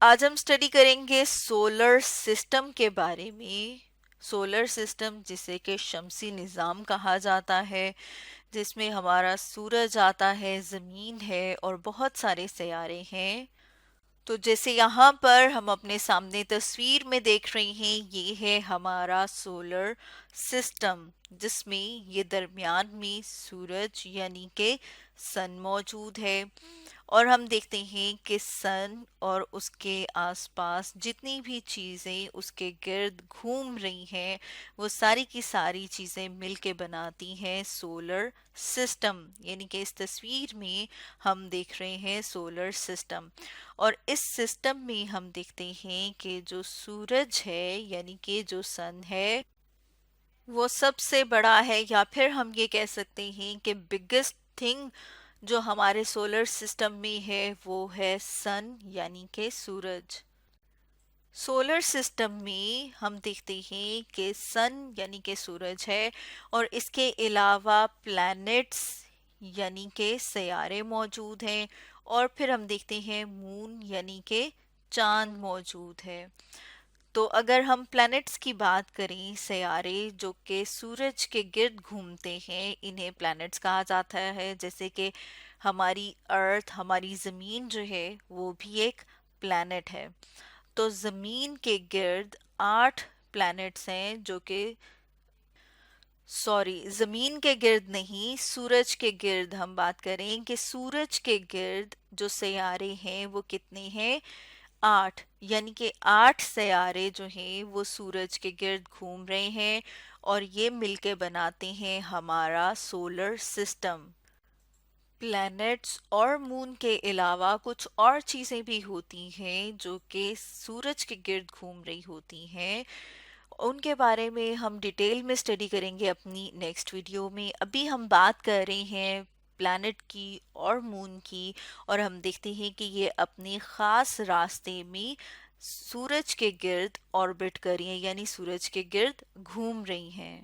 آج ہم اسٹڈی کریں گے سولر سسٹم کے بارے میں۔ سولر سسٹم جسے کہ شمسی نظام کہا جاتا ہے، جس میں ہمارا سورج آتا ہے، زمین ہے اور بہت سارے سیارے ہیں۔ تو جیسے یہاں پر ہم اپنے سامنے تصویر میں دیکھ رہے ہیں، یہ ہے ہمارا سولر سسٹم، جس میں یہ درمیان میں سورج یعنی کہ سن موجود ہے۔ اور ہم دیکھتے ہیں کہ سن اور اس کے آس پاس جتنی بھی چیزیں اس کے گرد گھوم رہی ہیں، وہ ساری کی ساری چیزیں مل کے بناتی ہیں سولر سسٹم، یعنی کہ اس تصویر میں ہم دیکھ رہے ہیں سولر سسٹم۔ اور اس سسٹم میں ہم دیکھتے ہیں کہ جو سورج ہے یعنی کہ جو سن ہے، وہ سب سے بڑا ہے، یا پھر ہم یہ کہہ سکتے ہیں کہ بگیسٹ تھنگ جو ہمارے سولر سسٹم میں ہے وہ ہے سن یعنی کہ سورج۔ سولر سسٹم میں ہم دیکھتے ہیں کہ سن یعنی کہ سورج ہے، اور اس کے علاوہ پلانٹس یعنی کہ سیارے موجود ہیں، اور پھر ہم دیکھتے ہیں مون یعنی کہ چاند موجود ہے۔ تو اگر ہم پلانٹس کی بات کریں، سیارے جو کہ سورج کے گرد گھومتے ہیں، انہیں پلانٹس کہا جاتا ہے، جیسے کہ ہماری ارتھ، ہماری زمین جو ہے وہ بھی ایک پلانٹ ہے۔ تو زمین کے گرد 8 پلانٹس ہیں جو کہ زمین کے گرد نہیں، سورج کے گرد ہم بات کریں کہ سورج کے گرد جو سیارے ہیں وہ کتنے ہیں؟ 8، یعنی کہ 8 سیارے جو ہیں وہ سورج کے گرد گھوم رہے ہیں، اور یہ مل کے بناتے ہیں ہمارا سولر سسٹم۔ پلینٹس اور مون کے علاوہ کچھ اور چیزیں بھی ہوتی ہیں جو کہ سورج کے گرد گھوم رہی ہوتی ہیں، ان کے بارے میں ہم ڈیٹیل میں اسٹڈی کریں گے اپنی نیکسٹ ویڈیو میں۔ ابھی ہم بات کر رہے ہیں پلانٹ کی اور مون کی، اور ہم دیکھتے ہیں کہ یہ اپنے خاص راستے میں سورج کے گرد آربٹ کر رہی ہیں، یعنی سورج کے گرد گھوم رہی ہیں۔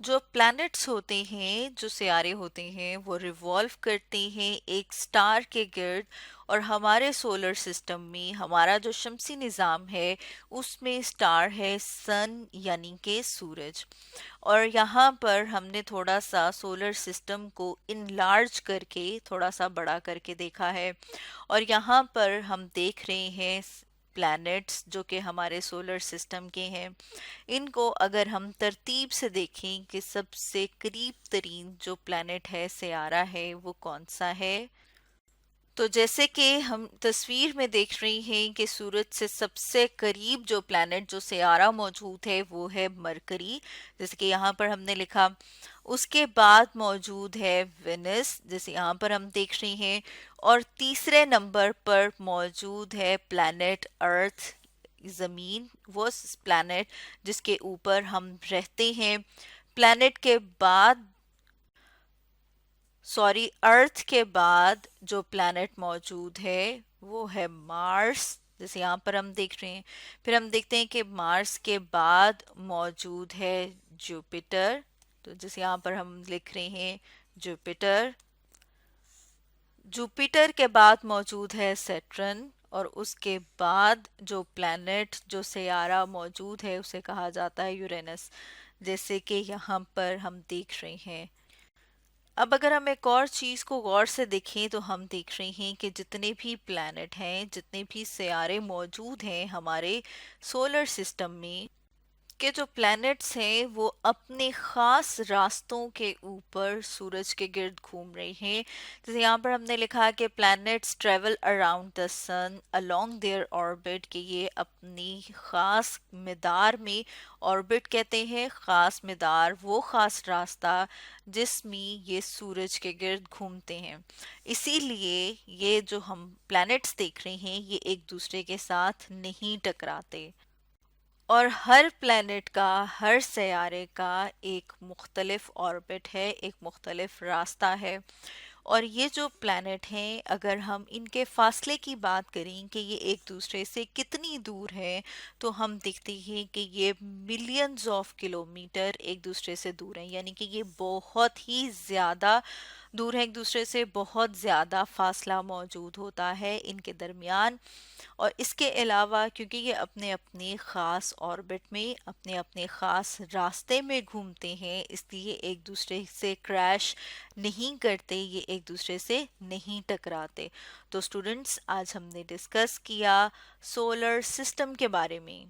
جو پلانٹس ہوتے ہیں، جو سیارے ہوتے ہیں، وہ ریوالو کرتے ہیں ایک سٹار کے گرد، اور ہمارے سولر سسٹم میں ہمارا جو شمسی نظام ہے اس میں سٹار ہے سن یعنی کہ سورج۔ اور یہاں پر ہم نے تھوڑا سا سولر سسٹم کو انلارج کر کے، تھوڑا سا بڑا کر کے دیکھا ہے، اور یہاں پر ہم دیکھ رہے ہیں پلانٹس جو کہ ہمارے سولر سسٹم کے ہیں۔ ان کو اگر ہم ترتیب سے دیکھیں کہ سب سے قریب ترین جو پلانٹ ہے، سیارہ ہے، وہ کون سا ہے، تو جیسے کہ ہم تصویر میں دیکھ رہی ہیں کہ سورج سے سب سے قریب جو پلانٹ، جو سیارہ موجود ہے وہ ہے مرکری، جیسے کہ یہاں پر ہم نے لکھا۔ اس کے بعد موجود ہے وینس، جیسے یہاں پر ہم دیکھ رہے ہیں، اور تیسرے نمبر پر موجود ہے پلانٹ ارتھ، زمین، وہ پلانٹ جس کے اوپر ہم رہتے ہیں۔ پلانٹ کے بعد ارتھ کے بعد جو پلانٹ موجود ہے وہ ہے مارس، جیسے یہاں پر ہم دیکھ رہے ہیں۔ پھر ہم دیکھتے ہیں کہ مارس کے بعد موجود ہے جوپیٹر، تو جیسے یہاں پر ہم لکھ رہے ہیں جوپیٹر۔ جوپیٹر کے بعد موجود ہے سیٹرن، اور اس کے بعد جو پلانٹ، جو سیارہ موجود ہے اسے کہا جاتا ہے یورینس، جیسے کہ یہاں پر ہم دیکھ رہے ہیں۔ اب اگر ہم ایک اور چیز کو غور سے دیکھیں تو ہم دیکھ رہے ہیں کہ جتنے بھی پلانٹ ہیں، جتنے بھی سیارے موجود ہیں ہمارے سولر سسٹم میں، کہ جو پلانٹس ہیں وہ اپنے خاص راستوں کے اوپر سورج کے گرد گھوم رہے ہیں۔ جیسے یہاں پر ہم نے لکھا کہ plants travel around the sun along their orbit، کہ یہ اپنی خاص مدار میں، آربٹ کہتے ہیں خاص مدار، وہ خاص راستہ جس میں یہ سورج کے گرد گھومتے ہیں۔ اسی لیے یہ جو ہم پلانٹس دیکھ رہے ہیں یہ ایک دوسرے کے ساتھ نہیں ٹکراتے، اور ہر پلانٹ کا، ہر سیارے کا ایک مختلف آربٹ ہے، ایک مختلف راستہ ہے۔ اور یہ جو پلانٹ ہیں، اگر ہم ان کے فاصلے کی بات کریں کہ یہ ایک دوسرے سے کتنی دور ہے، تو ہم دیکھتے ہیں کہ یہ ملینز آف کلومیٹر ایک دوسرے سے دور ہیں، یعنی کہ یہ بہت ہی زیادہ دور ہیں ایک دوسرے سے، بہت زیادہ فاصلہ موجود ہوتا ہے ان کے درمیان، اور اس کے علاوہ کیونکہ یہ اپنے اپنے خاص آربٹ میں اپنے اپنے خاص راستے میں گھومتے ہیں، اس لیے ایک دوسرے سے کریش نہیں کرتے، یہ ایک دوسرے سے نہیں ٹکراتے۔ تو اسٹوڈنٹس، آج ہم نے ڈسکس کیا سولر سسٹم کے بارے میں۔